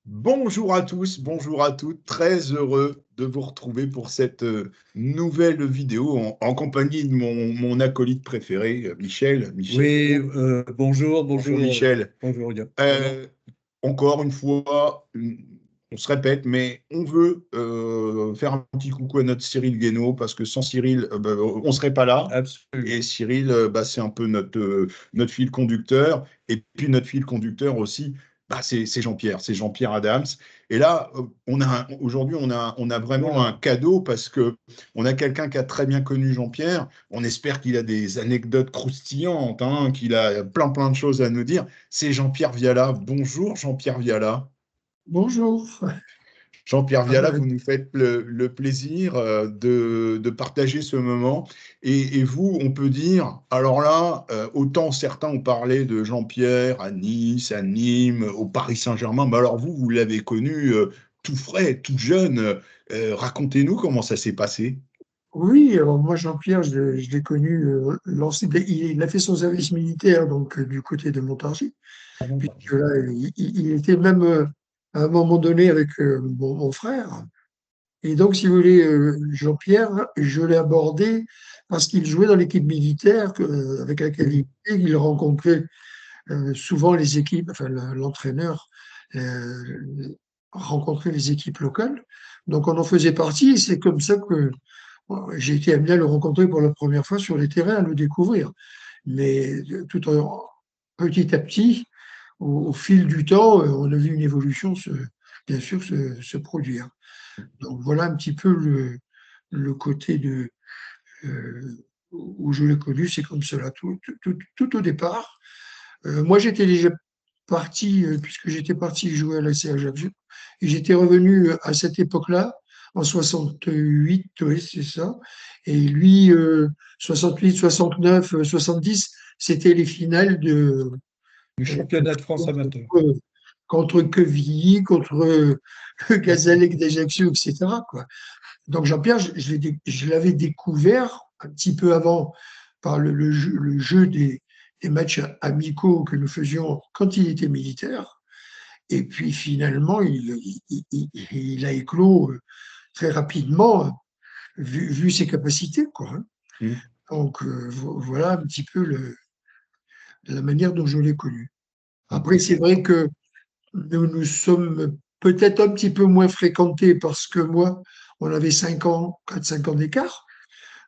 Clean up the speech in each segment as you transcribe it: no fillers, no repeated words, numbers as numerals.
Bonjour à tous, bonjour à toutes, très heureux de vous retrouver pour cette nouvelle vidéo en compagnie de mon acolyte préféré, Michel. Michel, Oui, bonjour, bonjour bonjour, Michel. bonjour, Yann. Ça va? Euh, Encore une fois, on se répète, mais on veut faire un petit coucou à notre Cyril Guénaud parce que sans Cyril, on ne serait pas là. Et Absolument. Cyril, c'est un peu notre fil conducteur. Et puis notre fil conducteur aussi, c'est Jean-Pierre Adams. Et là, aujourd'hui, on a vraiment un Voilà. cadeau parce que on a quelqu'un qui a très bien connu Jean-Pierre. On espère qu'il a des anecdotes croustillantes, hein, qu'il a plein de choses à nous dire. C'est Jean-Pierre Viala. Bonjour Jean-Pierre Viala. Bonjour. Jean-Pierre Ah Viala, ben, vous nous faites le plaisir de partager ce moment. Et vous, on peut dire, alors là, autant certains ont parlé de Jean-Pierre à Nice, à Nîmes, au Paris Saint-Germain, mais alors vous l'avez connu tout frais, tout jeune. Racontez-nous comment ça s'est passé. oui, alors moi Jean-Pierre, je l'ai connu, il a fait son service militaire donc du côté de Montargis, Ah bon, bah, puisque là il était même à un moment donné avec mon frère. Et donc si vous voulez, Jean-Pierre, je l'ai abordé parce qu'il jouait dans l'équipe militaire avec laquelle il était. Il rencontrait souvent les équipes, enfin l'entraîneur euh, rencontrait les équipes locales. Donc on en faisait partie et c'est comme ça que j'ai été amené à le rencontrer pour la première fois sur les terrains, à le découvrir. Mais petit à petit, au fil du temps, on a vu une évolution, bien sûr, se produire. Donc voilà un petit peu le côté où je l'ai connu, c'est comme cela, tout au départ. Moi, j'étais déjà parti, puisque j'étais parti jouer à la C Ajaccio, et j'étais revenu à cette époque-là, en 68, oui, c'est ça. Et lui, 68, 69, 70, c'était les finales du euh, championnat de France amateur. contre Quevilly, contre Gazalec d'Ajaccio, etc., quoi. Donc Jean-Pierre, je l'avais découvert un petit peu avant par le jeu des matchs amicaux que nous faisions quand il était militaire. Et puis finalement, il a éclos très rapidement, vu ses capacités, quoi, hein. Hmm. Donc voilà un petit peu la manière dont je l'ai connu. Après, c'est vrai que nous sommes peut-être un petit peu moins fréquentés parce que moi, on avait 5 ans, 4-5 ans d'écart.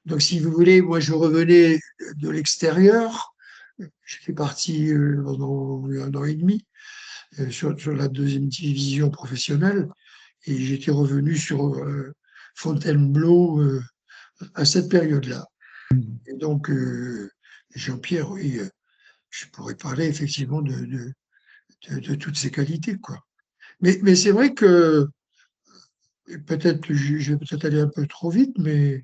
Donc, si vous voulez, moi, je revenais de l'extérieur. J'étais parti pendant un an et demi sur la deuxième division professionnelle et j'étais revenu sur Fontainebleau à cette période-là. Et donc, Jean-Pierre, oui, je pourrais parler effectivement de toutes ses qualités, quoi. Mais c'est vrai que peut-être, je vais peut-être aller un peu trop vite, mais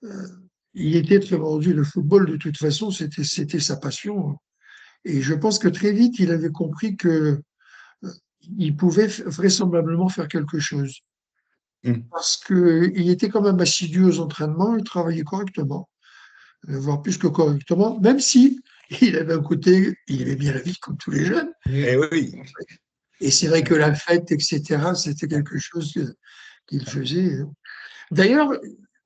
euh, il était très vendu. Le football, de toute façon, c'était sa passion. Et je pense que très vite, il avait compris que il pouvait vraisemblablement faire quelque chose. Hmm. Parce qu'il était quand même assidu aux entraînements, il travaillait correctement, voire plus que correctement, même si il avait un côté, il aimait bien la vie comme tous les jeunes. Eh Oui. oui. Et c'est vrai que la fête, etc., c'était quelque chose qu'il faisait. D'ailleurs,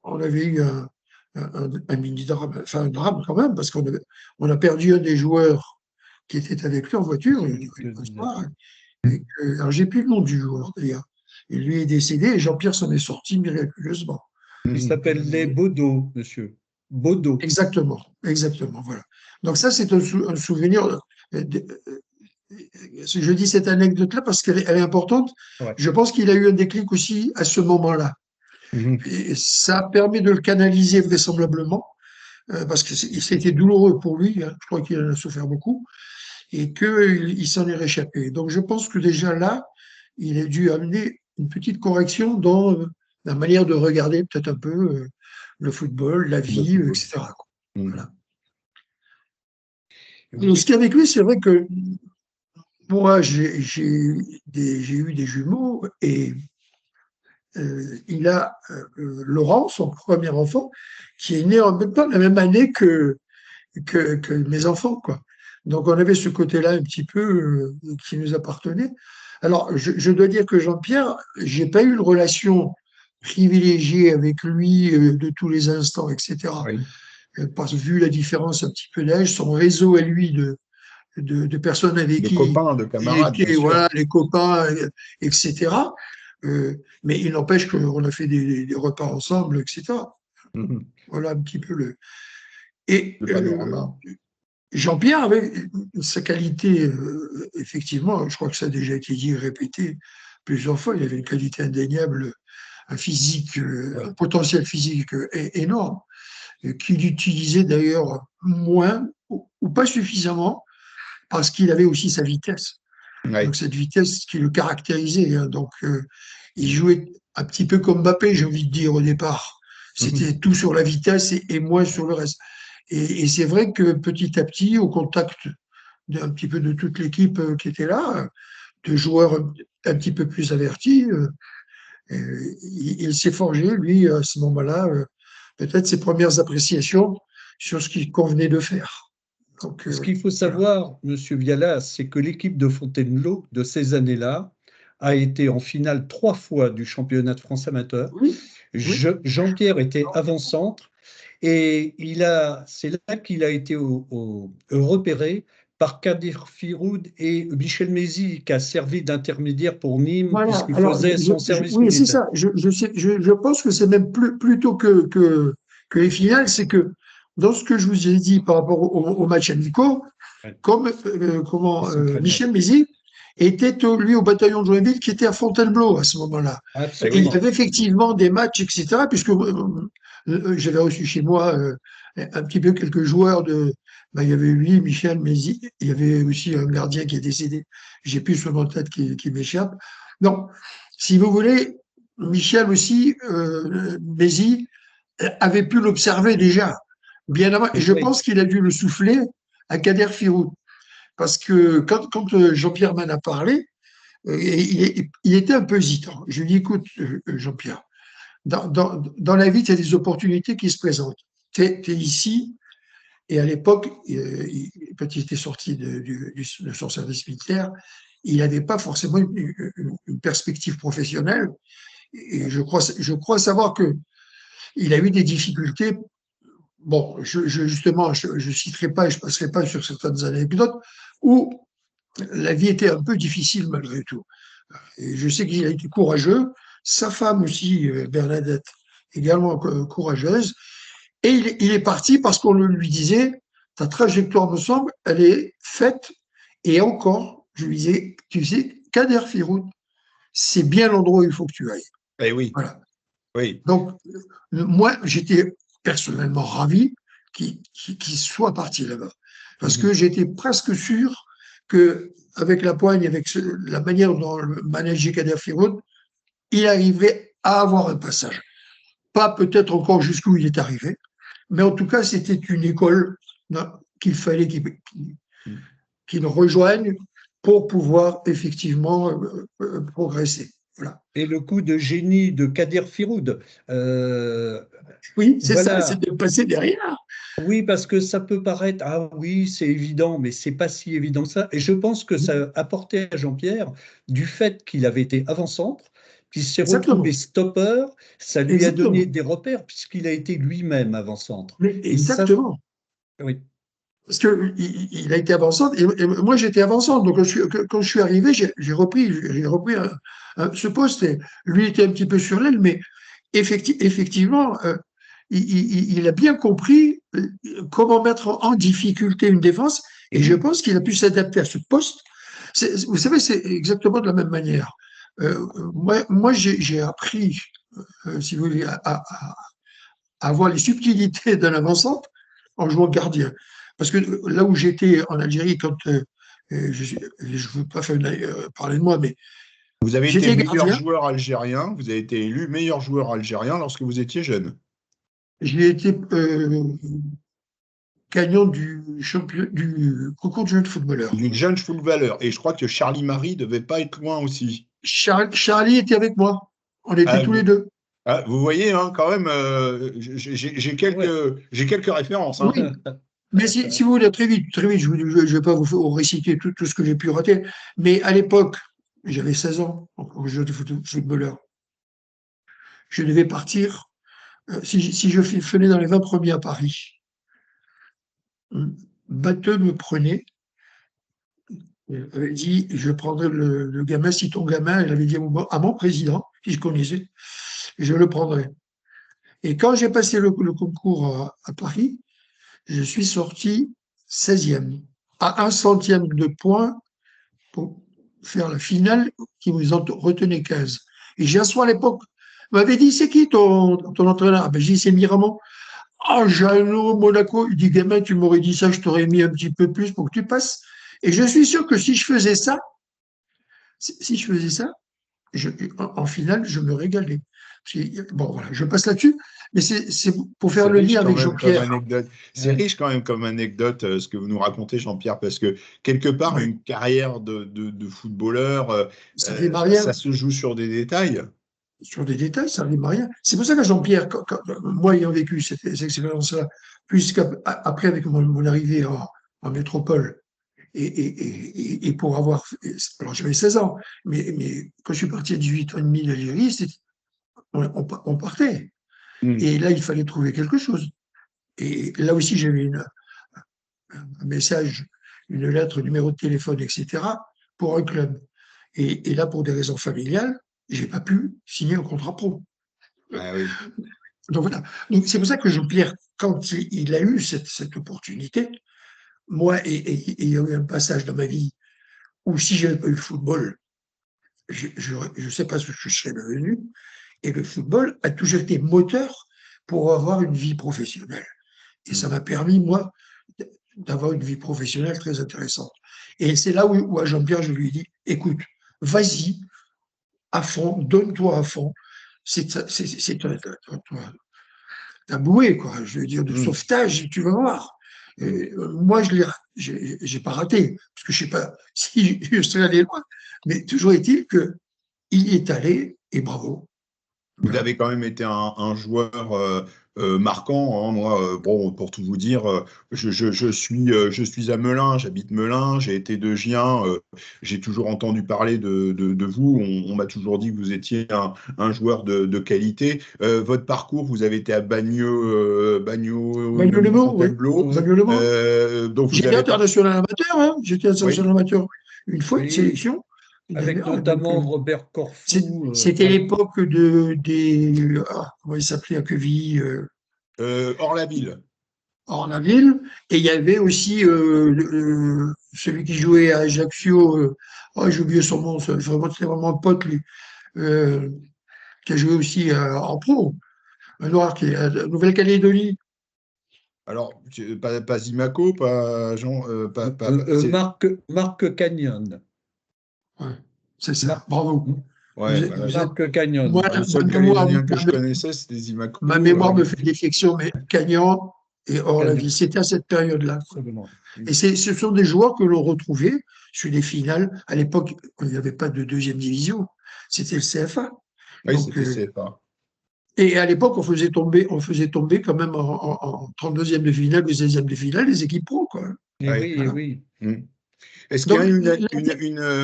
on avait eu un mini-drame, enfin un drame quand même, parce on a perdu un des joueurs qui était avec lui en voiture C'est ce que je un disais. soir. Alors, j'ai plus le nom du joueur d'ailleurs. Et lui est décédé et Jean-Pierre s'en est sorti miraculeusement. Il Hmm. s'appelle les Baudot, monsieur. Baudot. Exactement, exactement, voilà. Donc ça, c'est un souvenir. Je dis cette anecdote-là parce elle est importante. Ouais. Je pense qu'il a eu un déclic aussi à ce moment-là. Hmm. Et ça permet de le canaliser vraisemblablement, parce que c'était douloureux pour lui, hein, je crois qu'il en a souffert beaucoup, et qu'il s'en est réchappé. Donc je pense que déjà là, il a dû amener une petite correction dans la manière de regarder peut-être un peu le football, la Le vie, football. etc., quoi. Hmm. Voilà. Alors, ce qu'il y a avec lui, c'est vrai que moi, j'ai eu des jumeaux et il a Laurent, son premier enfant, qui est né en même temps la même année que mes enfants, quoi. Donc on avait ce côté-là un petit peu qui nous appartenait. Alors, je dois dire que Jean-Pierre, j'ai pas eu une relation privilégiée avec lui de tous les instants, etc. Oui. Parce que vu la différence un petit peu d'âge, son réseau à lui de personnes avec De qui copains, de il camarades, bien était, sûr. voilà, les copains, etc. Mais il n'empêche qu'on a fait des repas ensemble, etc. Mhm. Voilà un petit peu le. Et Le panorama. Jean-Pierre avait sa qualité, effectivement, je crois que ça a déjà été dit et répété plusieurs fois, il avait une qualité indéniable, un physique, Oui. un potentiel physique énorme, qu'il utilisait d'ailleurs moins ou pas suffisamment parce qu'il avait aussi sa vitesse. Ouais. Donc cette vitesse qui le caractérisait, hein. Donc il jouait un petit peu comme Mbappé, j'ai envie de dire au départ. Mhm. C'était tout sur la vitesse et moins sur le reste. Et c'est vrai que petit à petit, au contact d'un petit peu de toute l'équipe qui était là, de joueurs un petit peu plus avertis, il s'est forgé, lui, à ce moment-là, peut-être ses premières appréciations sur ce qu'il convenait de faire. Donc, Ce qu'il faut voilà. savoir, Monsieur Viala, c'est que l'équipe de Fontainebleau de ces années-là a été en finale 3 fois du championnat de France amateur. Oui, oui. Jean-Pierre était avant-centre et c'est là qu'il a été repéré par Kadir Firoud et Michel Mézy, qui a servi d'intermédiaire pour Nîmes Voilà. puisqu'il Alors, faisait son service oui, c'est militaire. ça. Je pense que c'est même plutôt que les finales, c'est que dans ce que je vous ai dit par rapport au match amicaux, Ouais, comme il comment s'entraînait. Michel Mézy était lui au bataillon de Joinville qui était à Fontainebleau à ce moment-là. Eh Et il y oui. Absolument. avait effectivement des matchs, etc. Puisque j'avais reçu chez moi un petit peu quelques joueurs de. Ben, il y avait lui, Michel Mézy, il y avait aussi un gardien qui est décédé. J'ai plus son nom de tête qui m'échappe. Non, si vous voulez, Michel aussi, Mézy, avait pu l'observer déjà bien avant. Et je Oui, pense qu'il a dû le souffler à Kader Firou. Parce que quand Jean-Pierre m'en a parlé, il était un peu hésitant. Je lui ai dit, écoute, Jean-Pierre, dans la vie, tu as des opportunités qui se présentent. Tu es ici, et à l'époque, quand il était sorti de son service militaire, il n'avait pas forcément une perspective professionnelle. Et je crois savoir qu'il a eu des difficultés. Bon, justement, je ne citerai pas et je ne passerai pas sur certaines anecdotes où la vie était un peu difficile malgré tout. Et je sais qu'il a été courageux. Sa femme aussi, Bernadette, également courageuse. Et il est parti parce qu'on lui disait, ta trajectoire, me semble, elle est faite. Et encore, je lui disais, tu sais, Kader Firoud, c'est bien l'endroit où il faut que tu ailles. Eh oui. Voilà. Oui. Donc, moi, j'étais personnellement ravi qu'il soit parti là-bas. Parce Mhm. que j'étais presque sûr qu'avec la poigne, avec la manière dont le manager Kader Firoud, il arrivait à avoir un passage. Pas peut-être encore jusqu'où il est arrivé, mais en tout cas, c'était une école qu'il fallait qu'il rejoigne pour pouvoir effectivement progresser. Voilà. et le coup de génie de Kadir Firoud. Oui, c'est ça, c'est Voilà. de passer derrière. Oui, parce que ça peut paraître, ah oui, c'est évident, mais c'est pas si évident que ça. Et je pense que ça a apporté à Jean-Pierre du fait qu'il avait été avant-centre, qu'il s'est retrouvé Exactement. stopper, ça lui a donné Exactement. des repères puisqu'il a été lui-même avant-centre. Mais Et ça, exactement. oui, Parce qu'il a été avançante et moi j'étais avançante. Donc quand je suis arrivé, j'ai repris ce poste. Et lui était un petit peu sur l'aile, mais effectivement, il a bien compris comment mettre en difficulté une défense. Et je mhm, pense qu'il a pu s'adapter à ce poste. Vous savez, c'est exactement de la même manière. Moi j'ai appris, si vous voulez, à voir les subtilités d'un avant-centre en jouant gardien. Parce que là où j'étais en Algérie, quand je ne veux pas faire parler de moi, mais Vous avez été j'étais meilleur gardien, joueur algérien. Vous avez été élu meilleur joueur algérien lorsque vous étiez jeune. j'ai été gagnant du concours de jeunes footballeurs. Du jeune footballeur. Et je crois que Charlie Marie devait pas être loin aussi. Charlie était avec moi. On était Ah, tous les deux. vous voyez, hein, quand même, ouais. j'ai quelques références. Hein. Oui, mais si vous voulez, très vite, je ne vais pas vous réciter tout ce que j'ai pu rater, mais à l'époque, J'avais 16 ans quand je jouais footballeur. Je devais partir, si je venais dans les 20 premiers à Paris, Batteux me prenait, il avait dit, je prendrai le gamin, si ton gamin, il avait dit à mon président, qui je connaissais, je le prendrai. Et quand j'ai passé le concours à Paris, je suis sorti 16e, à 1/100 de point pour faire la finale qui vous en retenait 15. Et Jasson, à l'époque, m'avait dit, c'est qui ton entraîneur? Ben, j'ai dit, c'est Miramont. Ah, Jeannot, Monaco. Il dit, gamin, tu m'aurais dit ça, je t'aurais mis un petit peu plus pour que tu passes. Et je suis sûr que si je faisais ça, en finale, je me régalais. Bon, voilà, je passe là-dessus, mais c'est pour faire le lien avec Jean-Pierre. C'est riche quand même comme anecdote, ce que vous nous racontez, Jean-Pierre, parce que quelque part, une carrière de footballeur, ça se joue sur des détails. Sur des détails, ça n'arrive à rien. C'est pour ça que Jean-Pierre, moi ayant vécu cette expérience-là, puisqu'après, avec mon arrivée en métropole, et pour avoir. Alors j'avais 16 ans, mais quand je suis parti à 18 ans et demi d'Algérie, on partait. Et là, il fallait trouver quelque chose. Et là aussi, j'avais un message, une lettre, un numéro de téléphone, etc., pour un club. Et là, pour des raisons familiales, je n'ai pas pu signer un contrat pro. Ah oui. Donc voilà. C'est pour ça que Jean-Pierre, quand il a eu cette opportunité, moi, et il y a eu un passage dans ma vie où si je n'avais pas eu le football, je ne sais pas ce que je serais devenu. Et le football a toujours été moteur pour avoir une vie professionnelle. Et ça m'a permis, moi, d'avoir une vie professionnelle très intéressante. Et c'est là où à Jean-Pierre, je lui ai dit, écoute, vas-y, à fond, donne-toi à fond. C'est un bouée, quoi, je veux dire, de sauvetage, tu vas voir. Moi, j'ai pas raté, parce que je sais pas si je serais allé loin, mais toujours est-il qu'il y est allé, et bravo. Vous avez quand même été un joueur marquant, hein. Moi, bon, pour tout vous dire, je suis à Melun, j'habite Melun, j'ai été de Gien, j'ai toujours entendu parler de vous. On m'a toujours dit que vous étiez un joueur de qualité. Votre parcours, vous avez été à Bagnols-le-Mans, oui. Donc vous J'étais avez international amateur, hein. J'étais international amateur une fois, une sélection. Avec notamment Robert Corfou. C'était l'époque comment il s'appelait à Quevilly, Orlaville. Ornaville, et il y avait aussi celui qui jouait à Ajaccio, j'ai oublié son nom, c'était vraiment un pote, lui, qui a joué aussi en pro, un noir qui est à Nouvelle-Calédonie. Alors, pas Zimaco, pas Jean, Marc Cagnon. Ouais, c'est ça, bravo. Ouais, Marc Cagnon. Le seul Calédonien que je connaissais, c'était Zimaco. Ma mémoire me fait défection, mais Cagnon et Orlaville, c'était à cette période-là. Et ce sont des joueurs que l'on retrouvait sur des finales. À l'époque, il n'y avait pas de deuxième division, c'était le CFA. Oui, c'était le CFA. Et à l'époque, on faisait tomber quand même en 32e de finale ou 16e de finale les équipes pro, quoi. Oui. Est-ce qu'il y a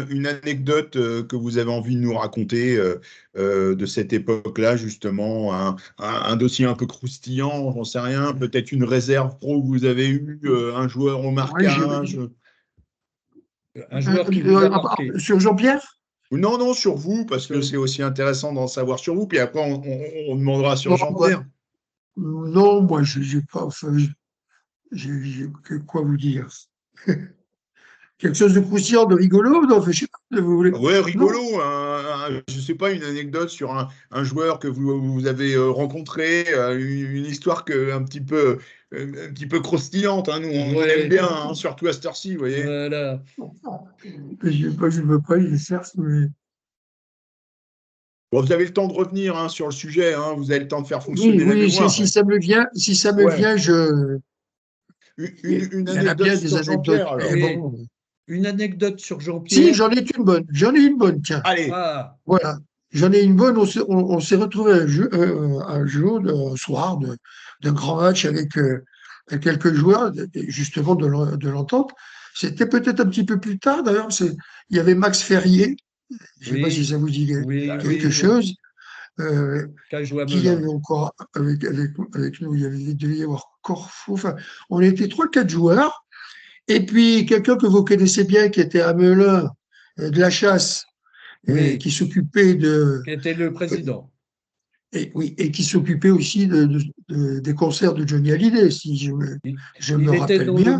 une anecdote que vous avez envie de nous raconter de cette époque-là, justement, un dossier un peu croustillant, j'en sais rien, peut-être une réserve pro que vous avez eue, un joueur au marquage? Un joueur qui vous a marqué. Sur Jean-Pierre? Non, sur vous, parce que c'est aussi intéressant d'en savoir sur vous, puis après on demandera sur Jean-Pierre. Non, moi, j'ai pas. Enfin, quoi vous dire? Quelque chose de croustillant, de rigolo? Non, je sais pas, vous voulez. Ouais, rigolo. Je sais pas, une anecdote sur un joueur que vous avez rencontré, une histoire un petit peu croustillante. Hein, nous, on aime bien, hein, surtout à cette heure-ci, vous voyez. Voilà. Je ne veux pas, il cherche, mais. Bon, vous avez le temps de revenir sur le sujet, hein, vous avez le temps de faire fonctionner la mémoire. Si ça me vient, je. Une anecdote sur Jean-Pierre, alors. Bon. Une anecdote sur Jean-Pierre. Si, j'en ai une bonne, tiens. Allez. Voilà. J'en ai une bonne. On s'est retrouvé un jour, un soir, d'un grand match avec quelques joueurs, justement, de l'entente. C'était peut-être un petit peu plus tard, d'ailleurs. Il y avait Max Ferrier, Je ne sais pas si ça vous dit quelque oui, chose. Qui y Cajou-Hamelin. avait encore avec nous? Il devait y avoir Corfou. Enfin, on était 3-4 joueurs. Et puis, quelqu'un que vous connaissez bien, qui était à Melun, de la chasse, Oui, qui s'occupait qui était le président. oui, et qui s'occupait aussi des concerts de Johnny Hallyday, si Il, je me il était rappelle bien.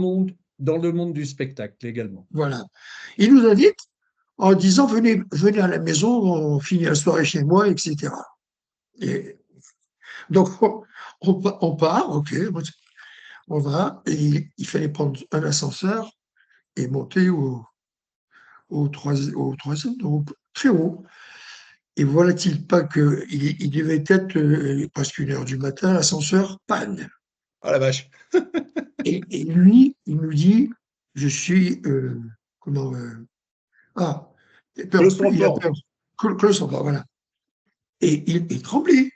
dans le monde du spectacle également. Voilà. Il nous invite en disant, venez à la maison, on finit la soirée chez moi, etc. Et donc, on part, ok, on va, et il fallait prendre un ascenseur et monter au troisième, donc très haut. Et voilà-t-il pas qu'il devait être presque 1 heure du matin, l'ascenseur panne. Ah la vache. Et lui, il nous dit, je suis, comment, ah, il a Claustrophore. peur, claustrophobe, voilà. Et il tremblait.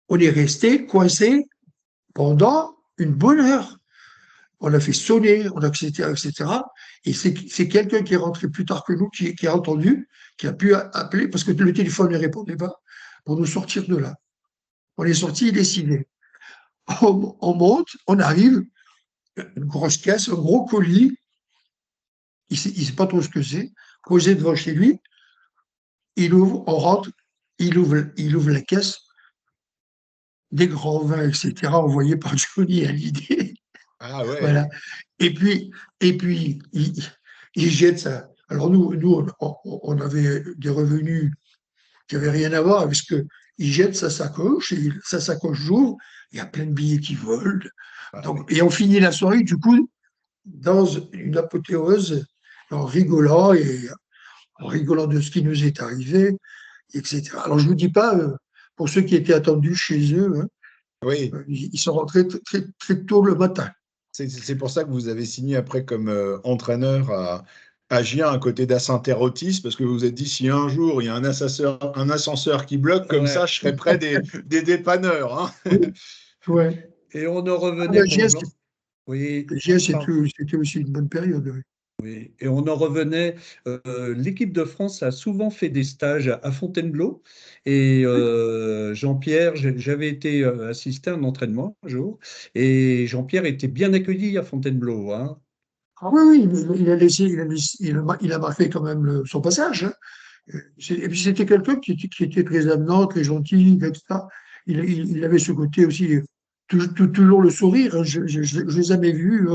On est resté coincé pendant une bonne heure. On a fait sonner, on a, etc., etc. Et c'est quelqu'un qui est rentré plus tard que nous, qui a entendu, qui a pu appeler, parce que le téléphone ne répondait pas, pour nous sortir de là. On est sorti décidé. On monte, on arrive, une grosse caisse, un gros colis, il ne sait pas trop ce que c'est, posé devant chez lui, il ouvre, on rentre, il ouvre la caisse, des grands vins, etc., envoyés par Johnny Hallyday. Ah ouais. Voilà. Et puis il jette ça. Alors nous on avait des revenus qui n'avaient rien à voir avec ce que il jette sa sacoche, et sa sacoche j'ouvre, il y a plein de billets qui volent. Ah Donc, oui. et on finit la soirée, du coup, dans une apothéose, en rigolant de ce qui nous est arrivé, etc. Alors, je ne vous dis pas, pour ceux qui étaient attendus chez eux, hein, Oui. ils sont rentrés très, très tôt le matin. C'est pour ça que vous avez signé après comme entraîneur à Gien à côté d'Assaint-Terre-Otis, parce que vous vous êtes dit si un jour il y a un ascenseur qui bloque comme ça, Ouais. je serai près des dépanneurs, hein. Ouais. Et on en Ah, revenait la pour GS, Jean. Oui, c'était aussi une bonne période. Oui. oui. Et on en revenait. L'équipe de France a souvent fait des stages à Fontainebleau. Et Jean-Pierre, j'avais été assister à un entraînement un jour. Et Jean-Pierre était bien accueilli à Fontainebleau, hein. Ah oui, oui, il a marqué quand même son passage, hein. Et puis c'était quelqu'un qui était très avenant, très gentil, etc. Il avait ce côté aussi, toujours le sourire, hein. Je ne l'ai jamais vu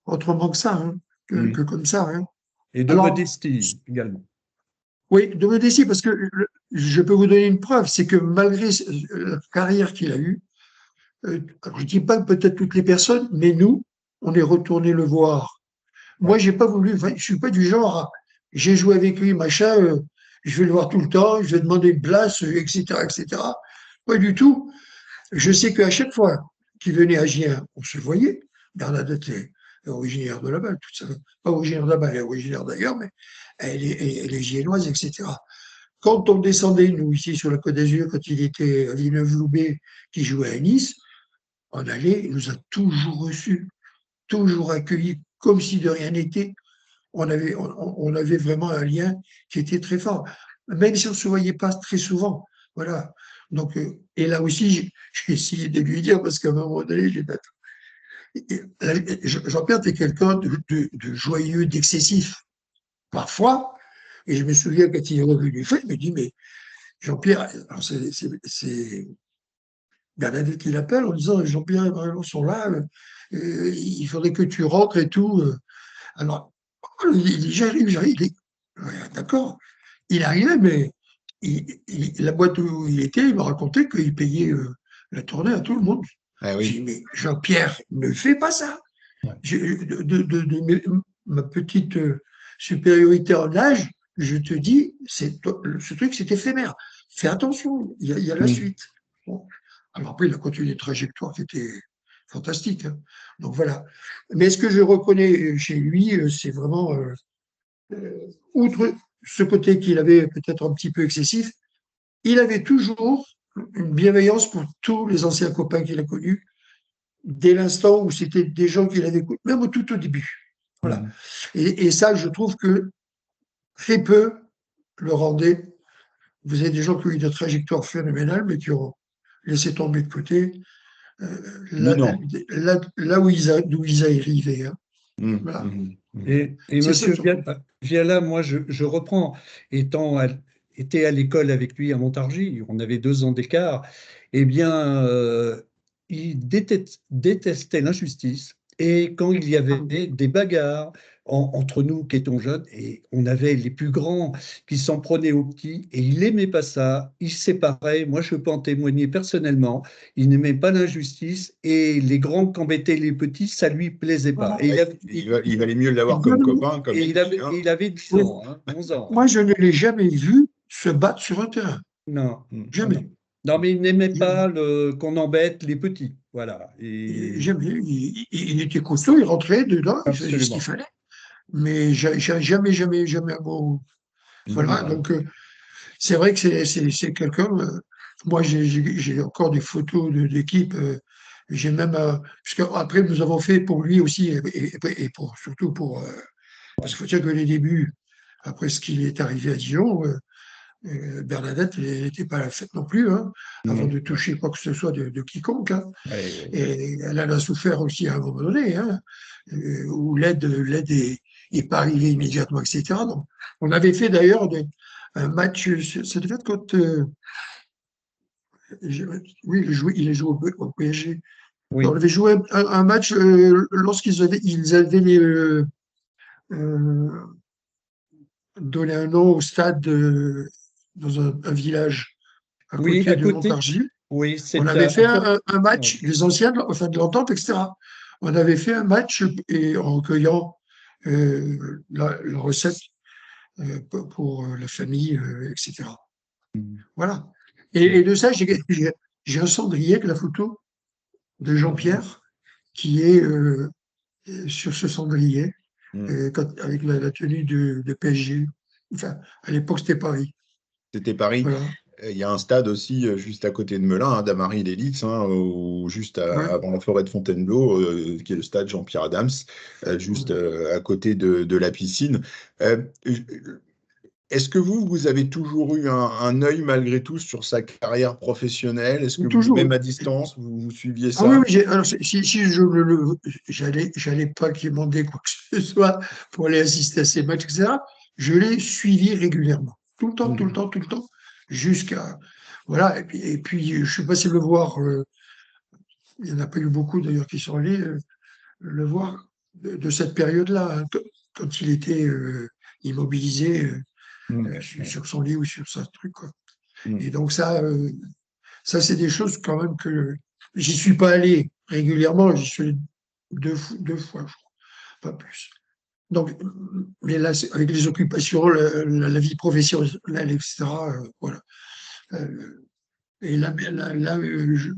autrement que ça, hein, Mm. que comme ça, hein. Et de Alors, modestie également. oui, de modestie, parce que je peux vous donner une preuve, c'est que malgré la carrière qu'il a eue, alors je ne dis pas peut-être toutes les personnes, mais nous, on est retourné le voir. Ouais. Moi, j'ai pas voulu, enfin, je suis pas du genre, j'ai joué avec lui, machin, je vais le voir tout le temps, je vais demander une place, etc., etc. Pas du tout. Je sais qu'à chaque fois qu'il venait à Gien, on se voyait. Bernadette est originaire de là-bas, toute sa, pas originaire de là-bas, elle est originaire d'ailleurs, mais elle est giennoise, etc. Quand on descendait, nous, ici, sur la Côte d'Azur, quand il était à Villeneuve-Loubet, qui jouait à Nice, on allait, il nous a toujours reçus, toujours accueillis, comme si de rien n'était. On avait vraiment un lien qui était très fort, même si on ne se voyait pas très souvent. Voilà. Donc, et là aussi, j'ai essayé de lui dire, parce qu'à un moment donné, j'ai dit, Jean-Pierre, tu es quelqu'un de joyeux, d'excessif, parfois. Et je me souviens quand il est revenu, il me dit, mais Jean-Pierre, c'est Bernadette qui l'appelle en disant, Jean-Pierre et Marie sont là, il faudrait que tu rentres et tout. Alors, il dit, j'arrive. Il dit, ouais, d'accord. Il arrivait, mais la boîte où il était, il m'a raconté qu'il payait la tournée à tout le monde. Ah J'ai oui. dit, mais Jean-Pierre, ne fais pas ça. Ma petite supériorité en âge, je te dis, ce truc, c'est éphémère. Fais attention, il y a la Mm. suite. Bon. Alors après, il a continué une trajectoire qui était fantastique, hein. Donc voilà. Mais ce que je reconnais chez lui, c'est vraiment, outre ce côté qu'il avait peut-être un petit peu excessif, il avait toujours une bienveillance pour tous les anciens copains qu'il a connus, dès l'instant où c'était des gens qu'il avait connus, même tout au début. Voilà. Mhm. Et ça, je trouve que très peu le rendait. Vous avez des gens qui ont eu des trajectoires phénoménales, mais qui ont laissé tomber de côté Lui, non. là d'où ils arrivaient. Hein. Voilà. Et C'est ça Monsieur surtout. Viala, moi, je reprends, était à l'école avec lui à Montargis, on avait 2 ans d'écart, eh bien, il détestait l'injustice. Et quand il y avait des bagarres entre nous qui étions jeunes, et on avait les plus grands qui s'en prenaient aux petits, et il n'aimait pas ça, il se séparait. Moi, je peux en témoigner personnellement. Il n'aimait pas l'injustice, et les grands qui embêtaient les petits, ça lui plaisait pas. Voilà. Et Ouais, il valait mieux l'avoir comme copain, comme tu dis. Hein. il avait 10 Oui. ans, hein, 11 ans. Moi, je ne l'ai jamais vu se battre sur un terrain. Non, non, Jamais. non. Non, mais il n'aimait Il, pas qu'on embête les petits. Voilà. Et jamais. Il était costaud, il rentrait dedans, il faisait ce qu'il absolument. fallait. Mais jamais, jamais, jamais un mot. Voilà. Ouais. Donc, c'est vrai que c'est quelqu'un. Moi, j'ai encore des photos d'équipe. J'ai même. Puisque après, nous avons fait pour lui aussi, et surtout pour. Parce qu'il faut dire que les débuts, après ce qui est arrivé à Dijon, Bernadette n'était pas à la fête non plus, hein, avant Mm. de toucher quoi que ce soit de quiconque. Hein. Ouais, Et elle en a souffert aussi à un moment donné, hein, où est pas arrivée immédiatement, etc. Donc, on avait fait d'ailleurs un match, ça devait être contre. Oui, il a joué au PSG. On oui, avait joué un match lorsqu'ils avaient euh, donné un nom au stade dans un village à oui, côté à de côté. Montargis. Oui, On c'est avait fait un ouais. match, les anciens, enfin de l'entente, etc. On avait fait un match et en recueillant la recette pour la famille, etc. Voilà. Et de ça, j'ai un cendrier avec la photo de Jean-Pierre qui est sur ce cendrier Mm. avec la tenue de PSG. Enfin, à l'époque, c'était Paris. C'était Paris. Voilà. Il y a un stade aussi juste à côté de Melun, hein, d'Amary-les-Lys, hein, juste Ouais. avant la forêt de Fontainebleau, qui est le stade Jean-Pierre Adams, juste à côté de la piscine. Euh, Est-ce que vous avez toujours eu un œil malgré tout sur sa carrière professionnelle? Est-ce que Toujours. même à distance, vous suiviez Ah oui, ça? oui, alors si je j'allais pas lui demander quoi que ce soit pour aller assister à ces matchs, etc. Je l'ai suivi régulièrement, tout le temps, tout le Mhm. temps, tout le temps, jusqu'à voilà. Et puis je suis passé le voir. Il n'y en a pas eu beaucoup d'ailleurs qui sont allés le voir de cette période-là, hein, quand il était immobilisé Mhm. sur son lit ou sur sa truc, quoi. Mhm. Et donc ça c'est des choses quand même que j'y suis pas allé régulièrement, j'y suis allé deux fois, je crois, pas plus. Donc, mais là, avec les occupations, la vie professionnelle, etc., voilà. Euh, et je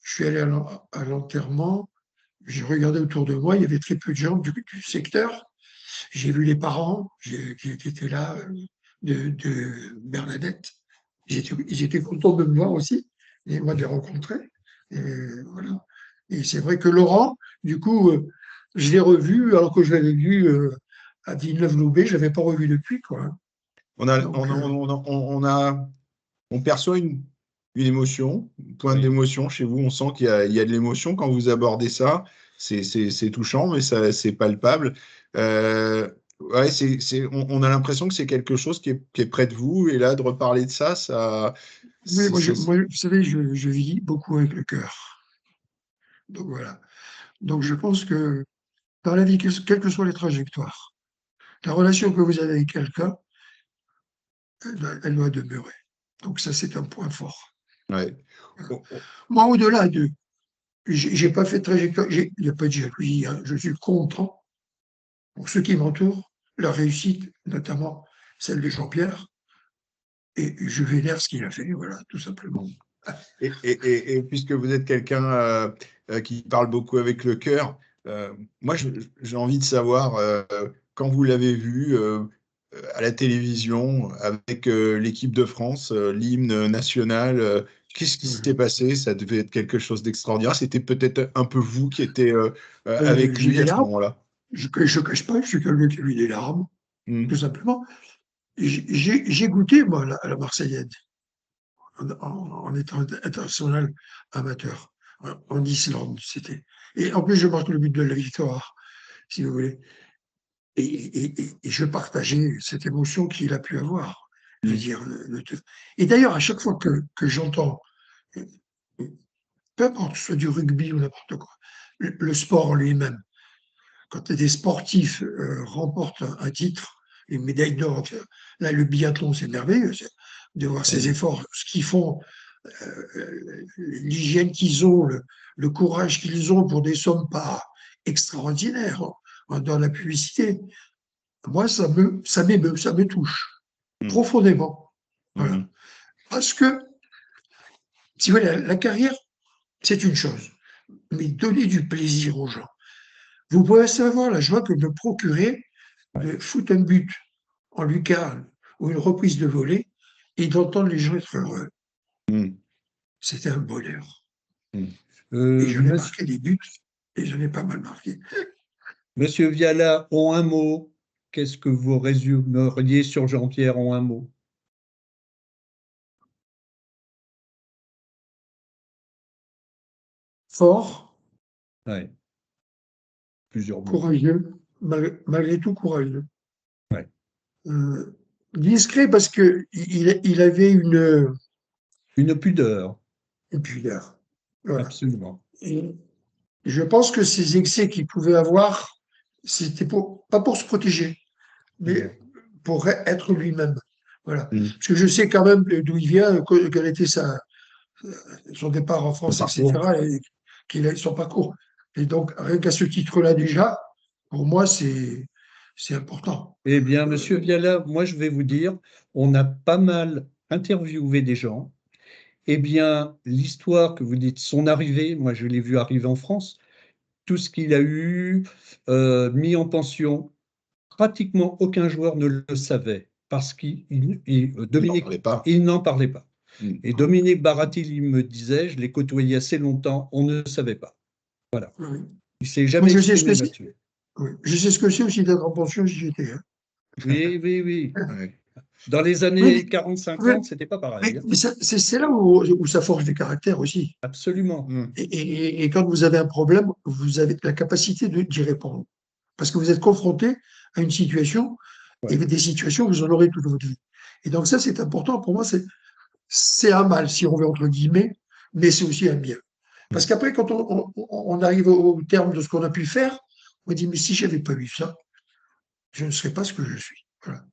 suis allé à l'enterrement, j'ai regardé autour de moi, il y avait très peu de gens du secteur. J'ai vu les parents qui étaient là, de Bernadette. Ils étaient contents de me voir aussi, et moi de les rencontrer. Et voilà. Et c'est vrai que Laurent, du coup, je l'ai revu alors que je l'avais vu à Villeneuve-Loubet, je ne l'avais pas revu depuis, quoi. Hein. On a, Donc, on perçoit une émotion, un point Oui. d'émotion chez vous. On sent qu'il y a de l'émotion quand vous abordez ça. C'est touchant, mais ça, c'est palpable. Ouais, on a l'impression que c'est quelque chose qui est près de vous. Et là, de reparler de ça, mais c'est, c'est- vous savez, je vis beaucoup avec le cœur. Donc voilà. Donc je pense que dans la vie, quelles que soient les trajectoires, la relation que vous avez avec quelqu'un, elle doit demeurer. Donc ça, c'est un point fort. ouais. Voilà. Oh, oh, Moi, au-delà de, j'ai pas fait de trajectoire, il n'y a pas de jalousie, hein, je suis content pour ceux qui m'entourent, leur réussite, notamment celle de Jean-Pierre, et je vénère ce qu'il a fait, voilà, tout simplement. et puisque vous êtes quelqu'un qui parle beaucoup avec le cœur, moi j'ai envie de savoir, quand vous l'avez vu à la télévision avec l'équipe de France, l'hymne national, qu'est-ce qui s'est passé? Ça devait être quelque chose d'extraordinaire. C'était peut-être un peu vous qui étiez avec J'ai lui des à ce larmes, moment-là. je ne cache pas, je suis quelqu'un qui a eu des larmes, Hmm. tout simplement. J'ai goûté, moi, à la Marseillaise, en étant international amateur, en Islande, c'était. Et en plus, je marque le but de la victoire, si vous voulez. Et je partageais cette émotion qu'il a pu avoir. Je veux dire, et d'ailleurs, à chaque fois que j'entends, euh, peu importe, soit du rugby ou n'importe quoi, le sport en lui-même, quand des sportifs remportent un titre, une médaille d'or, là, le biathlon, c'est merveilleux de voir ces efforts, ce qu'ils font, l'hygiène qu'ils ont, le courage qu'ils ont pour des sommes pas extraordinaires dans la publicité. Moi, ça m'émeut, ça me touche profondément. Voilà. Parce que, si vous voulez, la carrière, c'est une chose, mais donner du plaisir aux gens. Vous pouvez savoir la joie que me procurer de foutre un but en lucarne ou une reprise de volée et d'entendre les gens être heureux. C'était un bonheur. Et j'en ai marqué des buts et j'en ai pas mal marqué. Monsieur Viala, en un mot, qu'est-ce que vous résumeriez sur Jean-Pierre en un mot? Fort, Ouais. Plusieurs mots. courageux, malgré tout courageux. Ouais. Discret parce qu'il avait Une pudeur. une pudeur. Voilà. Absolument. Et je pense que ces excès qu'il pouvait avoir, c'était pas pour se protéger, mais pour être lui-même. Voilà. Parce que je sais quand même d'où il vient, quel était son départ en France, etc., et qu'il a son parcours. Et donc, rien qu'à ce titre-là déjà, pour moi, c'est important. Eh bien, Monsieur Viala, moi, je vais vous dire, on a pas mal interviewé des gens. Eh bien, l'histoire que vous dites, son arrivée, moi, je l'ai vu arriver en France, tout ce qu'il a eu, mis en pension, pratiquement aucun joueur ne le savait parce Dominique, il n'en parlait pas. Et Dominique Baratil, il me disait, je l'ai côtoyé assez longtemps, on ne savait pas. Voilà. Oui. Il ne s'est jamais exprimé là-dessus. Oui. Je sais ce que c'est aussi d'être en pension si j'étais. Hein. Oui, oui, oui. Dans les années 40-50, c'était pas pareil. Mais c'est là où ça forge des caractères aussi. Absolument. Et quand vous avez un problème, vous avez la capacité d'y répondre. Parce que vous êtes confronté à une situation, et des situations, vous en aurez toute votre vie. Et donc ça, c'est important. Pour moi, c'est un mal, si on veut, entre guillemets, mais c'est aussi un bien. Parce qu'après, quand on arrive au terme de ce qu'on a pu faire, on dit, mais si je n'avais pas eu ça, je ne serais pas ce que je suis. Voilà.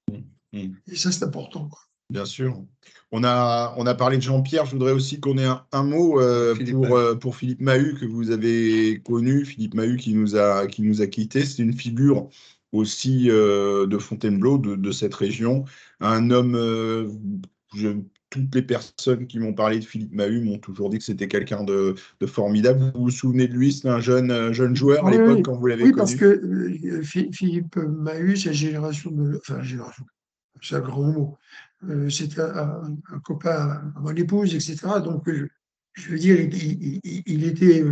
Et ça, c'est important. Quoi. Bien sûr. On a parlé de Jean-Pierre. Je voudrais aussi qu'on ait un mot pour Philippe Mahut, que vous avez connu. Philippe Mahut qui nous a quittés. C'est une figure aussi de Fontainebleau, de cette région. Un homme, toutes les personnes qui m'ont parlé de Philippe Mahut m'ont toujours dit que c'était quelqu'un de formidable. Vous vous souvenez de lui? C'était un jeune joueur à l'époque quand vous l'avez connu? Oui, parce que Philippe Mahut, c'est la génération enfin, génération, c'est un grand mot. C'était un copain à mon épouse, etc. Donc, je veux dire, il était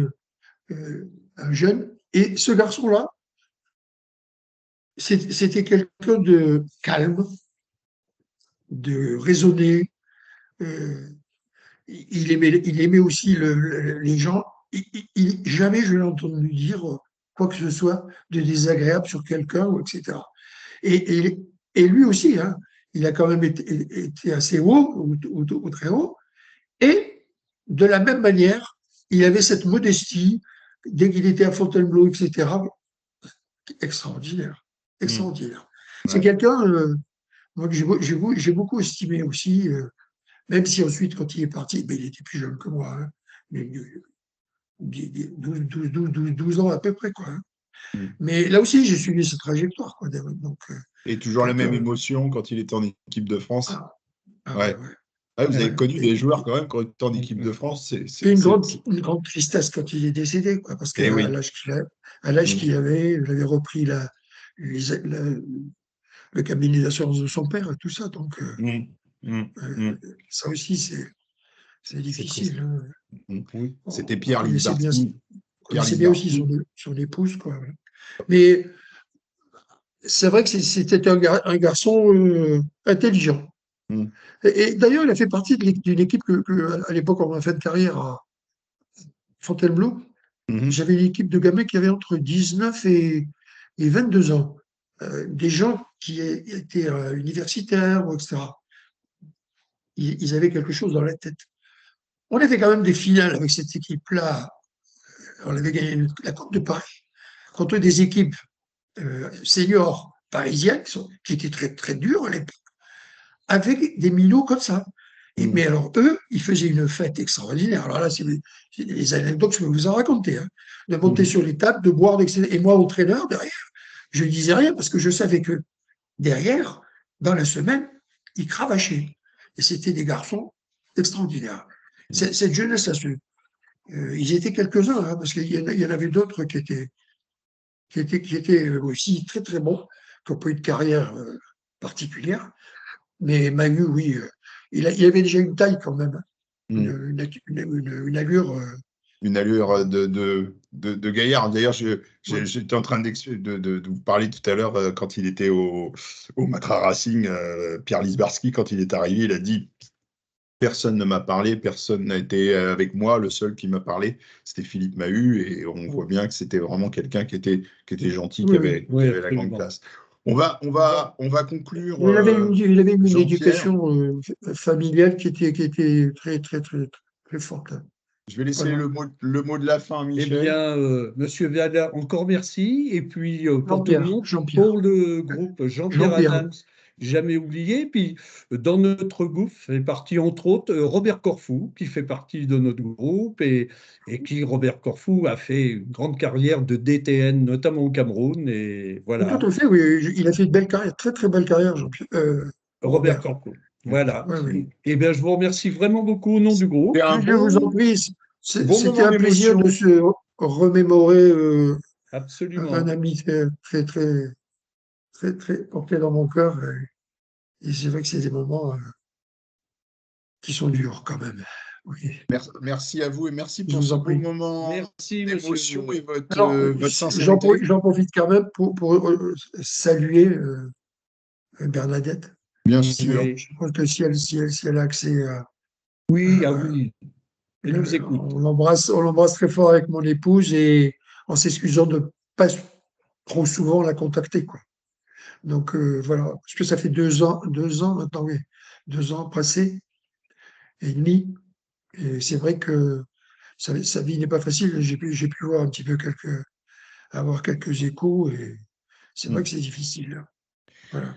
un jeune. Et ce garçon-là, c'était quelqu'un de calme, de raisonné. Il aimait aussi les gens. Jamais je l'ai entendu dire quoi que ce soit de désagréable sur quelqu'un, etc. Et lui aussi, hein, il a quand même été assez haut, ou très haut. Et de la même manière, il avait cette modestie, dès qu'il était à Fontainebleau, etc. Extraordinaire. Extraordinaire. C'est quelqu'un que j'ai beaucoup estimé aussi, même si ensuite, quand il est parti, il était plus jeune que moi, hein, 12 ans à peu près. Quoi, hein. Mais là aussi, j'ai suivi sa trajectoire. Quoi, donc, et toujours la même émotion quand il était en équipe de France. Ouais. Vous avez connu des joueurs quand même quand il était en équipe de France. C'est une grande tristesse quand il est décédé, quoi, parce qu'à l'âge qu'il avait, il avait repris le cabinet d'assurance de son père et tout ça. Donc, ça aussi, c'est difficile. C'était Pierre Libarski. On connaissait bien aussi son épouse. Quoi. Mais c'est vrai que c'était un garçon intelligent. Mm. Et d'ailleurs, il a fait partie d'une équipe à l'époque, on a fait une carrière à Fontainebleau. Mhm. J'avais une équipe de gamins qui avaient entre 19 et 22 ans. Des gens qui étaient universitaires, etc. Ils avaient quelque chose dans la tête. On avait quand même des finales avec cette équipe-là. On avait gagné la Coupe de Paris contre des équipes seniors parisiennes qui étaient très, très dures à l'époque, avec des minots comme ça. Mm. Mais alors, eux, ils faisaient une fête extraordinaire. Alors là, c'est les anecdotes que je peux vous en raconter. Hein. De monter Mhm. sur les tables, de boire, etc. Et moi, entraîneur, derrière, je ne disais rien parce que je savais que derrière, dans la semaine, ils cravachaient. Et c'était des garçons extraordinaires. Cette jeunesse, ils étaient quelques-uns, hein, parce qu'il y en avait d'autres qui étaient aussi très, très bons, qui n'ont pas eu de carrière particulière. Mais Manu, oui, il avait déjà une taille quand même, Mm. une allure. Une allure de gaillard. D'ailleurs, Ouais. j'étais en train de vous parler tout à l'heure quand il était au Matra Racing, Pierre Lisbarski, quand il est arrivé, il a dit personne ne m'a parlé, personne n'a été avec moi. Le seul qui m'a parlé, c'était Philippe Mahut, et on voit bien que c'était vraiment quelqu'un qui était gentil, Oui, oui. qui Oui, avait la grande absolument. classe. On va conclure, Il avait une Jean-Pierre. éducation familiale qui était très, très, très, très forte. Hein. Je vais laisser Voilà. le mot de la fin à Eh Michel. bien, Monsieur Viala, encore merci. Et puis, pour tout le Jean-Pierre, monde, pour Jean-Pierre, le groupe Jean-Pierre Jean-Pierre. Adams, jamais oublié. Puis, dans notre groupe fait partie, entre autres, Robert Corfou, qui fait partie de notre groupe et qui, Robert Corfou, a fait une grande carrière de DTN, notamment au Cameroun. Et Tout voilà, à fait, oui. Il a fait une belle carrière, très, très belle carrière, Jean-Pierre. Robert Robert. Corfou. Voilà. Oui, oui. Eh bien, je vous remercie vraiment beaucoup au nom du C'est groupe. un Je vous en bon, prie, bon c'était moment un plaisir de d'émotion. se remémorer un Absolument. ami très, très, très, très, très porté dans mon cœur. Et c'est vrai que c'est des moments qui sont durs quand même. Oui, Merci à vous et merci je pour vous ce en beau prie. moment Merci, d'émotion et monsieur. Alors, votre sincérité. j'en profite quand même pour saluer Bernadette. Bien sûr. Oui, Je pense que si elle a accès oui, ah à, oui. Elle nous écoute. on l'embrasse très fort avec mon épouse et en s'excusant de pas trop souvent la contacter, quoi. Donc voilà, parce que ça fait 2 ans maintenant, oui, 2 ans passés et demi. Et c'est vrai que sa vie n'est pas facile. J'ai pu voir un petit peu avoir quelques échos et c'est vrai Mm. que c'est difficile. Voilà.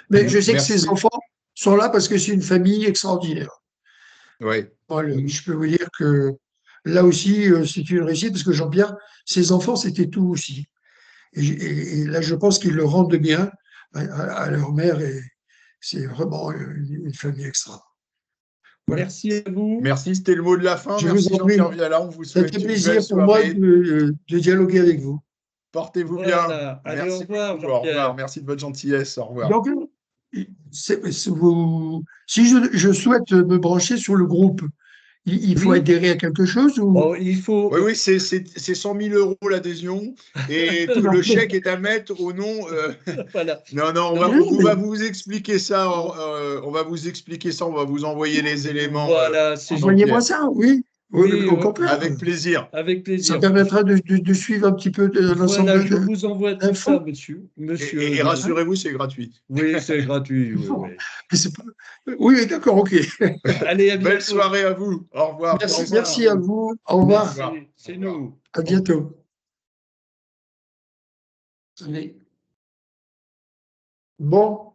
Mais je sais que ses Merci. enfants sont là parce que c'est une famille extraordinaire. Ouais. Moi, je peux vous dire que là aussi, c'est une réussite parce que Jean-Pierre, ses enfants, c'était tout aussi. Et là, je pense qu'ils le rendent bien à leur mère et c'est vraiment une famille extra. Voilà. Merci à vous. Merci, c'était le mot de la fin. Je vous Merci en prie. Jean-Pierre Viala. On vous Ça fait souhaite une belle plaisir pour moi soirée. de dialoguer avec vous. Portez-vous bien. Voilà. Allez, au Merci revoir, beaucoup. Au revoir. Jean-Pierre. Merci de votre gentillesse. Au revoir. Donc, si je souhaite me brancher sur le groupe, il faut Oui. adhérer à quelque chose ou Oh, il faut. Oui, oui, c'est 100 000 euros l'adhésion et non, le chèque est à mettre au nom. Voilà. Non, non, Non, non, on mais va vous expliquer ça. On va vous expliquer ça. On va vous envoyer les éléments, voilà, c'est envoyez-moi Jean-Pierre. ça, oui. Oui, oui, au contraire. Avec plaisir. avec Ça plaisir. permettra de suivre un petit peu Voilà, l'ensemble je vous envoie tout ça, d'infos. monsieur. Monsieur Et Villain. rassurez-vous, c'est gratuit. Oui, c'est gratuit. Oui, Bon, oui. mais oui, d'accord, ok. Allez, à Belle bientôt. soirée à vous. Au revoir. Au Merci revoir. à vous. Au Au revoir. revoir. Merci. Au C'est revoir. nous. À bientôt. Allez. Bon.